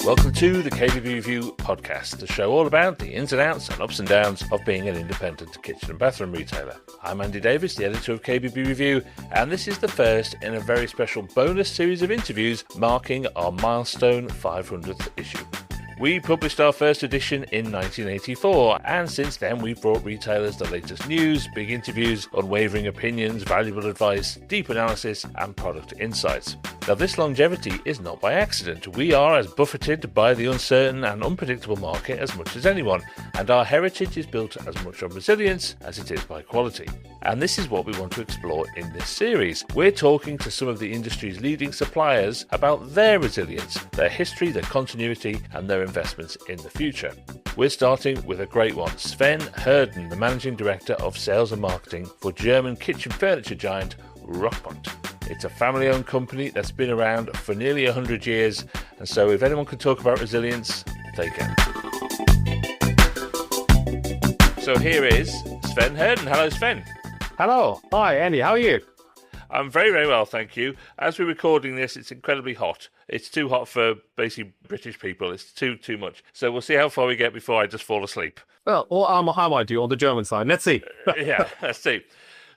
Welcome to the kbbreview podcast, the show all about the ins and outs and ups and downs of being an independent kitchen and bathroom retailer. I'm Andy Davis, the editor of kbbreview, and this is the first in a very special bonus series of interviews marking our milestone 500th issue. We published our first edition in 1984, and since then we've brought retailers the latest news, big interviews, unwavering opinions, valuable advice, deep analysis, and product insights. Now, this longevity is not by accident. We are as buffeted by the uncertain and unpredictable market as much as anyone, and our heritage is built as much on resilience as it is by quality. And this is what we want to explore in this series. We're talking to some of the industry's leading suppliers about their resilience, their history, their continuity, and their investments in the future. We're starting with a great one. Sven Herden, the managing director of sales and marketing for German kitchen furniture giant Rotpunkt. It's a family-owned company that's been around for nearly 100 years, and so if anyone can talk about resilience, they can. So here is Sven Herden. Hello, Sven. Hello. Hi, Andy. How are you? I'm very, very well, thank you. As we're recording this, it's incredibly hot. It's too hot for basically British people. It's too much. So we'll see how far we get before I just fall asleep. Well, or how might I do on the German side? Let's see. Yeah, let's see.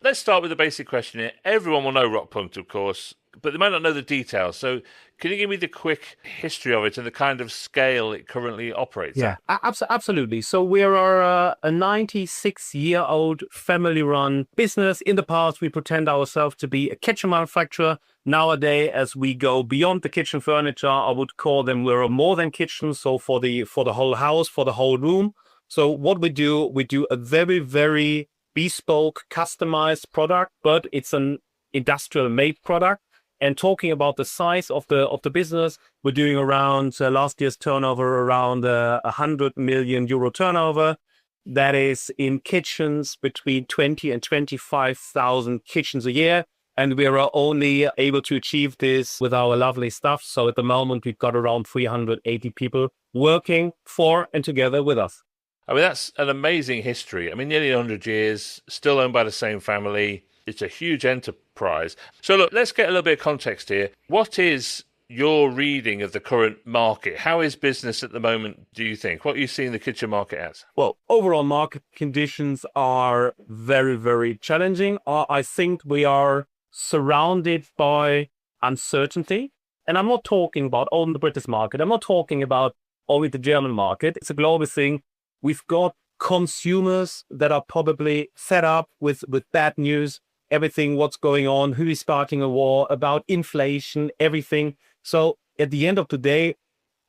Let's start with the basic question here. Everyone will know Rotpunkt, of course, but they might not know the details. So can you give me the quick history of it and the kind of scale it currently operates at? Absolutely. So we are a 96-year-old family-run business. In the past, we pretend ourselves to be a kitchen manufacturer. Nowadays, as we go beyond the kitchen furniture, I would call them we're more than kitchen. So for the whole house, for the whole room. So what we do a very, very bespoke, customized product, but it's an industrial-made product. And talking about the size of the business, we're doing around last year's turnover around 100 million euro turnover. That is in kitchens between 20 and 25,000 kitchens a year. And we are only able to achieve this with our lovely staff. So at the moment, we've got around 380 people working for and together with us. I mean, that's an amazing history. I mean, nearly 100 years, still owned by the same family. It's a huge enterprise. So look, let's get a little bit of context here. What is your reading of the current market? How is business at the moment, do you think? What are you seeing the kitchen market as? Well, overall market conditions are very, very challenging. I think we are surrounded by uncertainty. And I'm not talking about only the British market. I'm not talking about only the German market. It's a global thing. We've got consumers that are probably fed up with bad news, everything, what's going on, who is starting a war, about inflation, everything. So at the end of the day,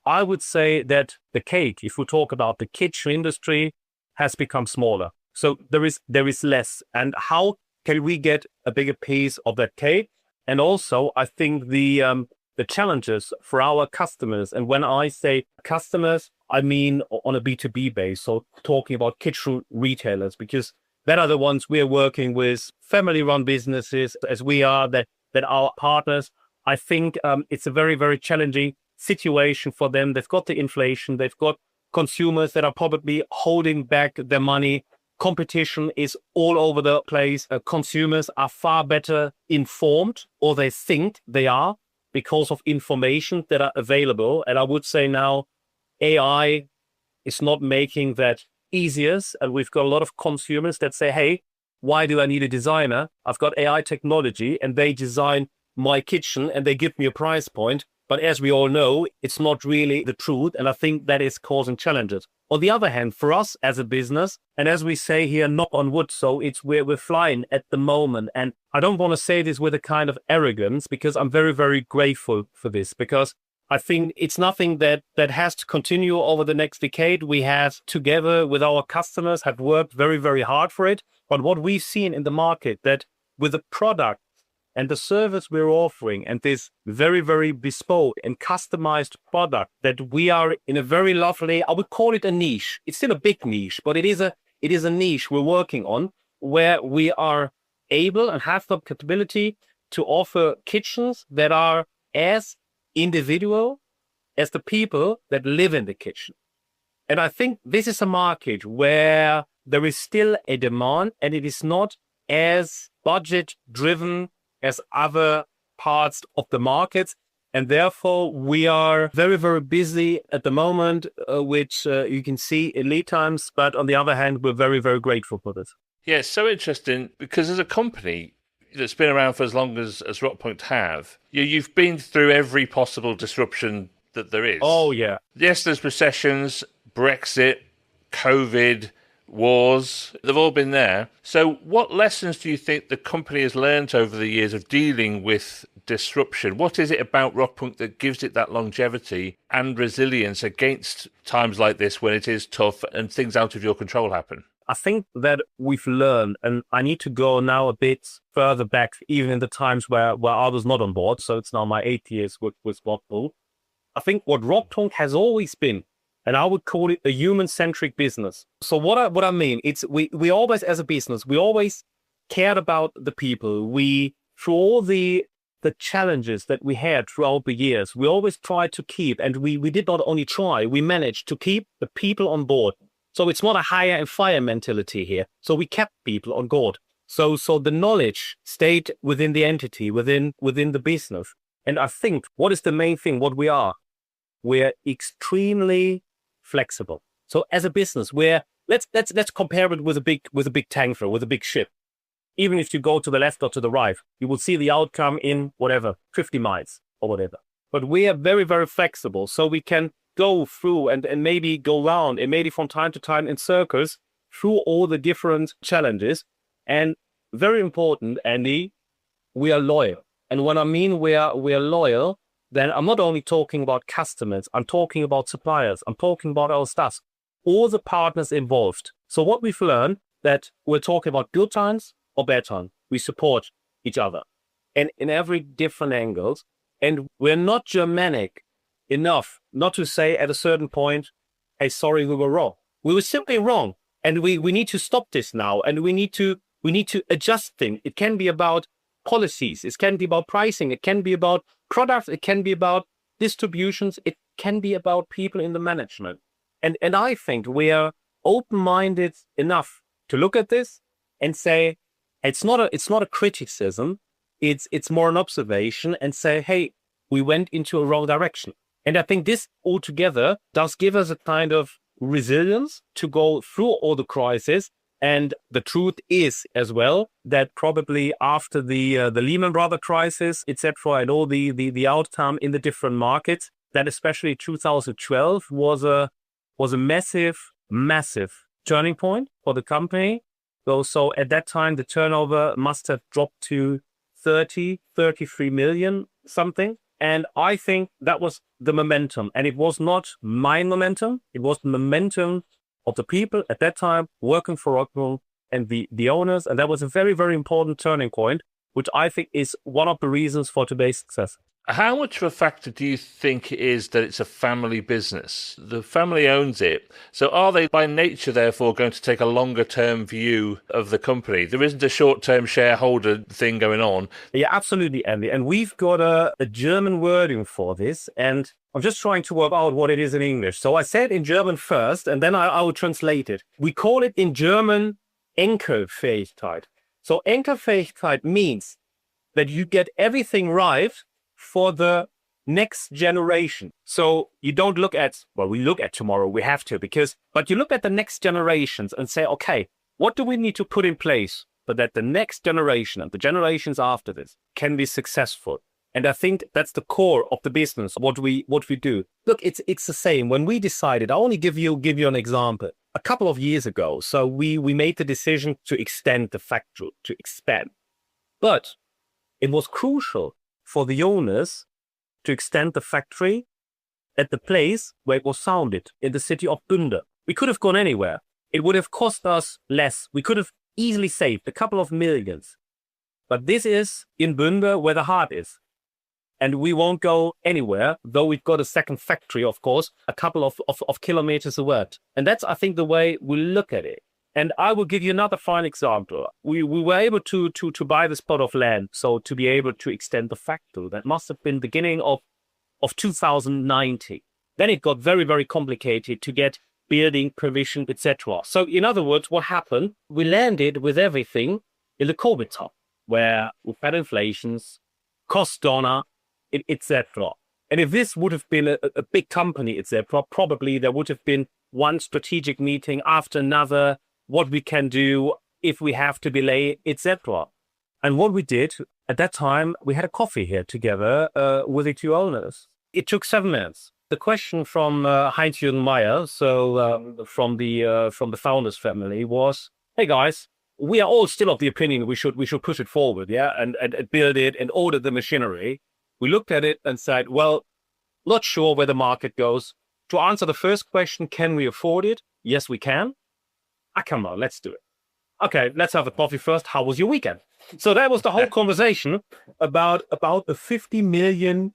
I would say that the cake, if we talk about the kitchen industry, has become smaller. So there is less. And how can we get a bigger piece of that cake? And also, I think the challenges for our customers, and when I say customers, I mean on a B2B base, so talking about kitchen retailers, because that are the ones we're working with, family-run businesses, as we are, that are partners. I think it's a very, very challenging situation for them. They've got the inflation. They've got consumers that are probably holding back their money. Competition is all over the place. Consumers are far better informed, or they think they are, because of information that are available. And I would say now, AI is not making that easier. And we've got a lot of consumers that say, hey, why do I need a designer? I've got AI technology and they design my kitchen and they give me a price point. But as we all know, it's not really the truth. And I think that is causing challenges. On the other hand, for us as a business, and as we say here, knock on wood, so it's where we're flying at the moment. And I don't want to say this with a kind of arrogance, because I'm very, very grateful for this, because I think it's nothing that has to continue over the next decade. We have, together with our customers, have worked very, very hard for it. But what we've seen in the market, that with the product and the service we're offering, and this very, very bespoke and customized product, that we are in a very lovely, I would call it a niche. It's still a big niche, but it is a niche we're working on, where we are able and have the capability to offer kitchens that are as individual as the people that live in the kitchen. And I think this is a market where there is still a demand, and it is not as budget driven as other parts of the markets. And therefore, we are very, very busy at the moment, which you can see in lead times. But on the other hand, we're very, very grateful for this. Yeah, it's so interesting because as a company that's been around for as long as Rotpunkt have, you've been through every possible disruption that there is. Oh, yeah. Yes, there's recessions, Brexit, COVID, wars, they've all been there. So what lessons do you think the company has learned over the years of dealing with disruption? What is it about Rotpunkt that gives it that longevity and resilience against times like this when it is tough and things out of your control happen? I think that we've learned, and I need to go now a bit further back, even in the times where I was not on board. So it's now my 8 years with Rotpunkt. I think what Rotpunkt has always been, and I would call it a human-centric business. So what I mean, it's we always, as a business, we always cared about the people. We, through all the challenges that we had throughout the years, we always tried to keep, and we did not only try, we managed to keep the people on board. So it's not a hire and fire mentality here. So we kept people on board. So the knowledge stayed within the entity, within the business. And I think what is the main thing, what we are? We're extremely flexible. So as a business, let's compare it with a big tanker, with a big ship. Even if you go to the left or to the right, you will see the outcome in 50 miles or whatever. But we are very, very flexible. So we can go through and maybe go round and maybe from time to time in circles through all the different challenges. And very important, Andy, we are loyal. And when I mean we are loyal, then I'm not only talking about customers, I'm talking about suppliers, I'm talking about our staff, all the partners involved. So what we've learned, that we're talking about good times or bad times, we support each other and in every different angles. And we're not Germanic enough not to say at a certain point, hey, sorry, we were wrong. We were simply wrong. And we need to stop this now. And we need to adjust things. It can be about policies. It can be about pricing. It can be about products. It can be about distributions. It can be about people in the management. And I think we are open-minded enough to look at this and say, it's not a criticism. It's more an observation and say, hey, we went into a wrong direction. And I think this altogether does give us a kind of resilience to go through all the crises. And the truth is as well that probably after the Lehman Brothers crisis, etc., and all the outcome in the different markets, that especially 2012 was a massive turning point for the company. So at that time, the turnover must have dropped to 33 million something. And I think that was the momentum. And it was not my momentum. It was the momentum of the people at that time working for Rotpunkt and the owners. And that was a very, very important turning point, which I think is one of the reasons for today's success. How much of a factor do you think it is that it's a family business? The family owns it. So are they by nature, therefore, going to take a longer-term view of the company? There isn't a short-term shareholder thing going on. Yeah, absolutely, Andy. And we've got a German wording for this. And I'm just trying to work out what it is in English. So I said in German first, and then I will translate it. We call it in German Enkelfähigkeit. So Enkelfähigkeit means that you get everything right for the next generation. So you don't look at, we look at tomorrow, we have to, but you look at the next generations and say, okay, what do we need to put in place so that the next generation and the generations after this can be successful? And I think that's the core of the business, what we do. Look, it's the same. When we decided, I'll only give you an example. A couple of years ago, so we made the decision to extend the factory, to expand. But it was crucial for the owners to extend the factory at the place where it was founded, in the city of Bünde. We could have gone anywhere. It would have cost us less. We could have easily saved a couple of millions. But this is in Bünde where the heart is. And we won't go anywhere, though we've got a second factory, of course, a couple of kilometers away. And that's, I think, the way we look at it. And I will give you another fine example. We were able to buy this plot of land, so to be able to extend the factory. That must have been beginning of 2019. Then it got very, very complicated to get building permission, etc. So in other words, what happened? We landed with everything in the COVID time, where we've had inflations, cost dollar, etc. And if this would have been a big company, etc., probably there would have been one strategic meeting after another, what we can do if we have to delay, etc. And what we did at that time, we had a coffee here together with the two owners. It took 7 minutes. The question from Heinz-Jürgen Meyer, so from the founders family, was, "Hey guys, we are all still of the opinion we should push it forward, yeah, and build it and order the machinery." We looked at it and said, "Well, not sure where the market goes. To answer the first question, can we afford it? Yes, we can. Come on, let's do it. Okay, let's have a coffee first. How was your weekend?" So that was the whole conversation about a 50 million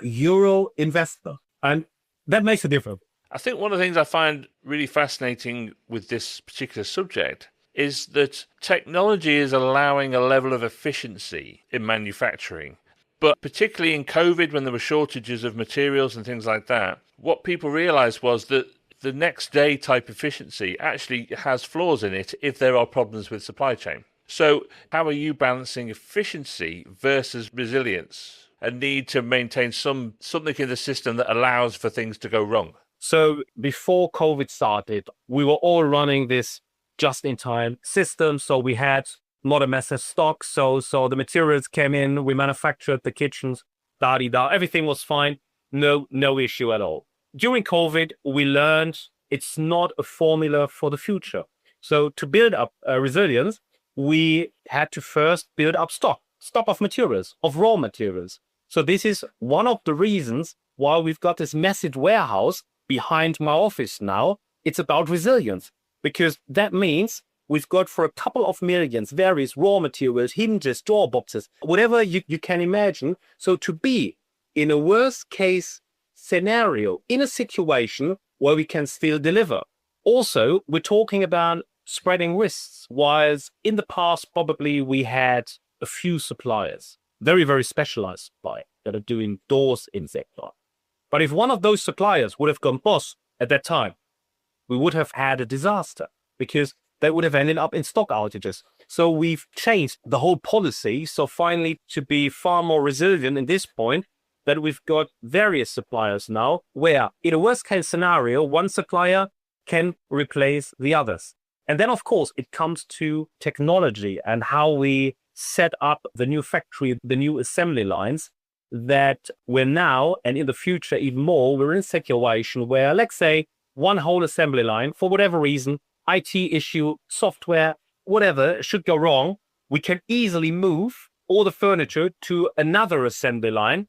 euro investor. And that makes a difference. I think one of the things I find really fascinating with this particular subject is that technology is allowing a level of efficiency in manufacturing. But particularly in COVID, when there were shortages of materials and things like that, what people realized was that the next day type efficiency actually has flaws in it if there are problems with supply chain. So how are you balancing efficiency versus resilience and need to maintain something in the system that allows for things to go wrong? So before COVID started, we were all running this just-in-time system. So we had not a massive stock. So the materials came in, we manufactured the kitchens, everything was fine. No issue at all. During COVID, we learned it's not a formula for the future. So to build up resilience, we had to first build up stock of materials, of raw materials. So this is one of the reasons why we've got this massive warehouse behind my office now. It's about resilience, because that means we've got for a couple of millions various raw materials, hinges, door boxes, whatever you can imagine. So to be in a worst case scenario, in a situation where we can still deliver. Also, we're talking about spreading risks, whilst in the past, probably we had a few suppliers, very, very specialized suppliers that are doing doors in sector. But if one of those suppliers would have gone bust at that time, we would have had a disaster, because they would have ended up in stock outages. So we've changed the whole policy. So finally, to be far more resilient in this point, that we've got various suppliers now, where in a worst case scenario, one supplier can replace the others. And then, of course, it comes to technology and how we set up the new factory, the new assembly lines, that we're now, and in the future even more, we're in a situation where, let's say, one whole assembly line, for whatever reason, IT issue, software, whatever, should go wrong, we can easily move all the furniture to another assembly line,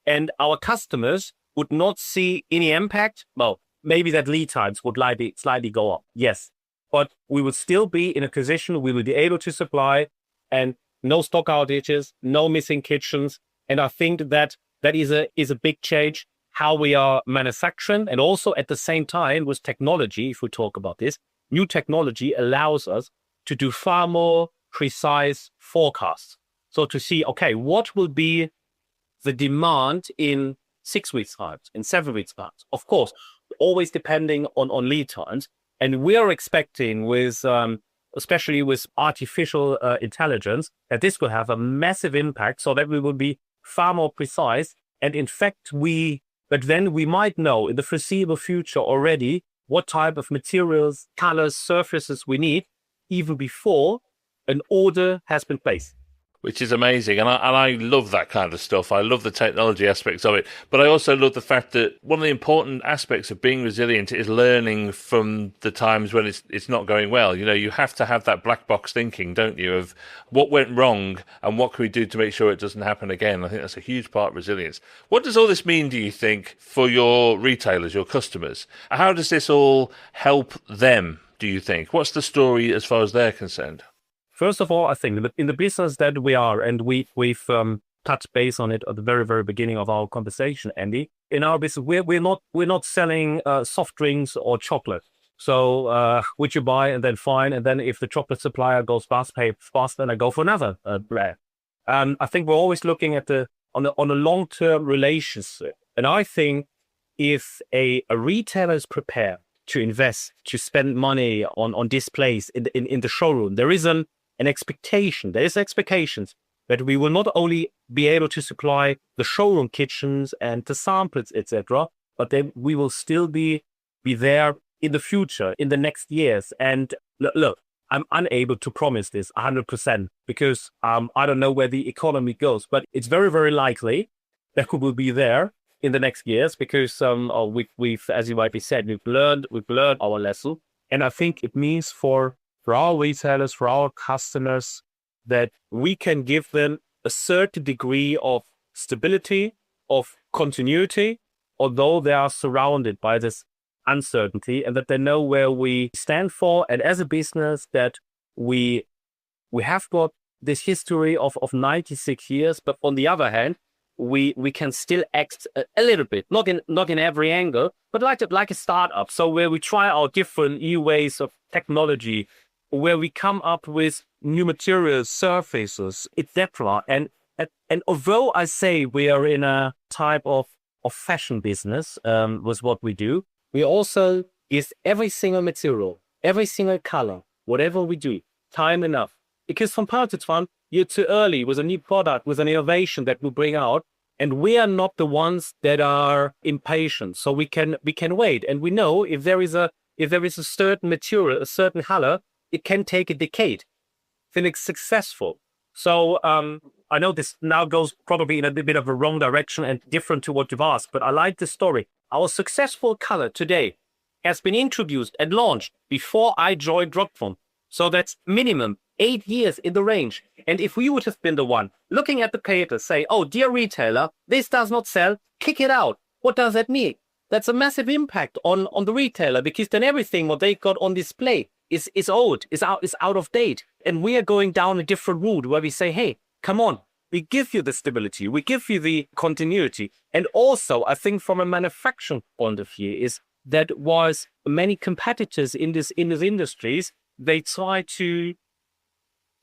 and our customers would not see any impact. Well, maybe that lead times would slightly go up, yes. But we would still be in a position we will be able to supply, and no stock outages, no missing kitchens. And I think that is a big change how we are manufacturing. And also at the same time with technology, if we talk about this, new technology allows us to do far more precise forecasts. So to see, okay, what will be the demand in 6 weeks' time, in 7 weeks' time? Of course, always depending on lead times. And we are expecting with, especially with artificial intelligence, that this will have a massive impact, so that we will be far more precise. And in fact, but then we might know in the foreseeable future already what type of materials, colors, surfaces we need, even before an order has been placed. Which is amazing. And I love that kind of stuff. I love the technology aspects of it. But I also love the fact that one of the important aspects of being resilient is learning from the times when it's not going well. You know, you have to have that black box thinking, don't you, of what went wrong and what can we do to make sure it doesn't happen again. I think that's a huge part of resilience. What does all this mean, do you think, for your retailers, your customers? How does this all help them, do you think? What's the story as far as they're concerned? First of all, I think that in the business that we are, and we've touched base on it at the very, very beginning of our conversation, Andy. In our business, we're not selling soft drinks or chocolate. So which you buy and then fine, and then if the chocolate supplier goes fast, pay fast, then I go for another brand. I think we're always looking at on a long-term relationship, and I think if a retailer is prepared to invest, to spend money on displays in the showroom, there is an expectation. There is expectations that we will not only be able to supply the showroom kitchens and the samples, etc., but then we will still be there in the future, in the next years. And look, I'm unable to promise this 100% because I don't know where the economy goes, but it's very, very likely that we will be there in the next years because we've, as you might be said, we've learned our lesson. And I think it means for our retailers, for our customers, that we can give them a certain degree of stability, of continuity, although they are surrounded by this uncertainty, and that they know where we stand for. And as a business, that we have got this history of 96 years, but on the other hand, we can still act a little bit, not in every angle, but like a startup. So where we try out different new ways of technology, where we come up with new materials, surfaces, etc. And although I say we are in a type of fashion business with what we do, we also use every single material, every single color, whatever we do, time enough. Because from time to time, you're too early with a new product, with an innovation that we bring out, and we are not the ones that are impatient. So we can wait, and we know if there is a certain material, a certain color, it can take a decade. Then it's successful. So I know this now goes probably in a bit of a wrong direction and different to what you've asked, but I like the story. Our successful color today has been introduced and launched before I joined Rotpunkt. So that's minimum 8 years in the range. And if we would have been the one looking at the paper, say, oh, dear retailer, this does not sell, kick it out. What does that mean? That's a massive impact on the retailer, because then everything what they got on display is old, is out of date. And we are going down a different route where we say, hey, come on, we give you the stability, we give you the continuity. And also, I think from a manufacturing point of view, is that was many competitors in these industries, they try to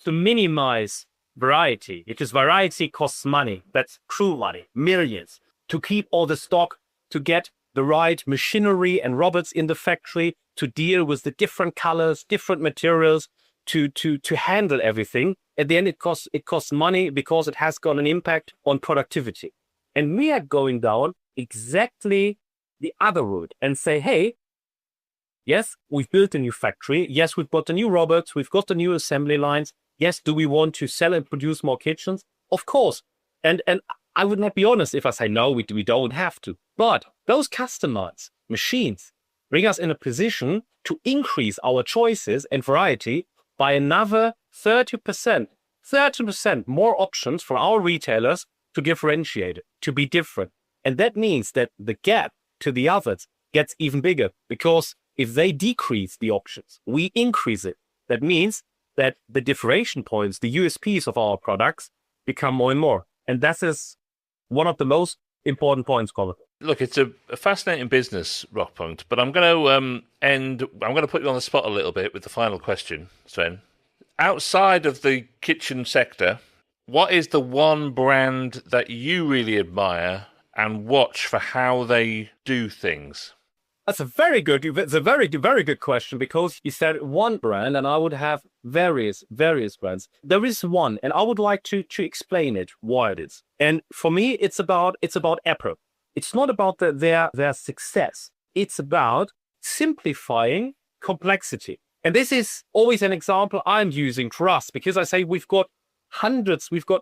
minimize variety, because variety costs money. That's true money, millions, to keep all the stock, to get the right machinery and robots in the factory, to deal with the different colors, different materials, to handle everything. At the end, it costs money because it has got an impact on productivity. And we are going down exactly the other route and say, hey, yes, we've built a new factory. Yes, we've got the new robots. We've got the new assembly lines. Yes, do we want to sell and produce more kitchens? Of course. And I would not be honest if I say, no, we don't have to. But those customized machines bring us in a position to increase our choices and variety by another 30%. 30% more options for our retailers to differentiate it, to be different. And that means that the gap to the others gets even bigger, because if they decrease the options, we increase it. That means that the differentiation points, the USPs of our products, become more and more. And that is one of the most important points, Colin. Look, it's a fascinating business, Rotpunkt, but I'm going to put you on the spot a little bit with the final question, Sven. Outside of the kitchen sector, what is the one brand that you really admire and watch for how they do things? It's a very good question, because you said one brand and I would have various brands. There is one, and I would like to explain it, why it is. And for me, it's about Apple. It's not about their success. It's about simplifying complexity. And this is always an example I'm using for us, because I say we've got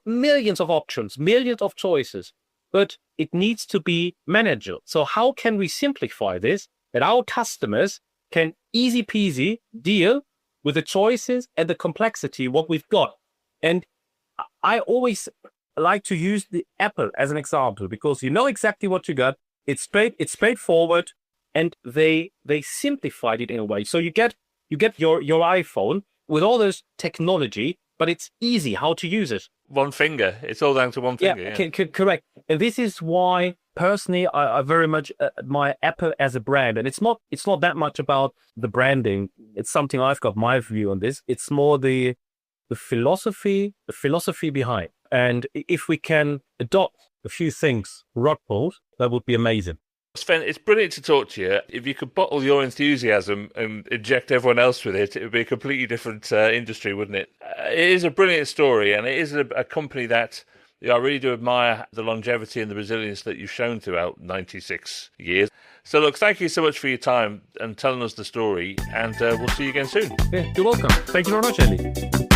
millions of options, millions of choices, but it needs to be manageable. So how can we simplify this, that our customers can easy peasy deal with the choices and the complexity what we've got? And I always like to use the Apple as an example, because you know exactly what you got. It's straightforward, and they simplified it in a way. So you get your iPhone with all this technology, but it's easy how to use it. One finger. It's all down to one finger. Yeah. Correct. And this is why, personally, I very much admire Apple as a brand. And it's not that much about the branding. It's something I've got my view on this. It's more the philosophy behind. And if we can adopt a few things, Rotpunkt, that would be amazing. Sven, it's brilliant to talk to you. If you could bottle your enthusiasm and inject everyone else with it, it would be a completely different industry, wouldn't it? It is a brilliant story, and it is a company that I really do admire the longevity and the resilience that you've shown throughout 96 years. So look, thank you so much for your time and telling us the story, and we'll see you again soon. Yeah, you're welcome. Thank you very much, Andy.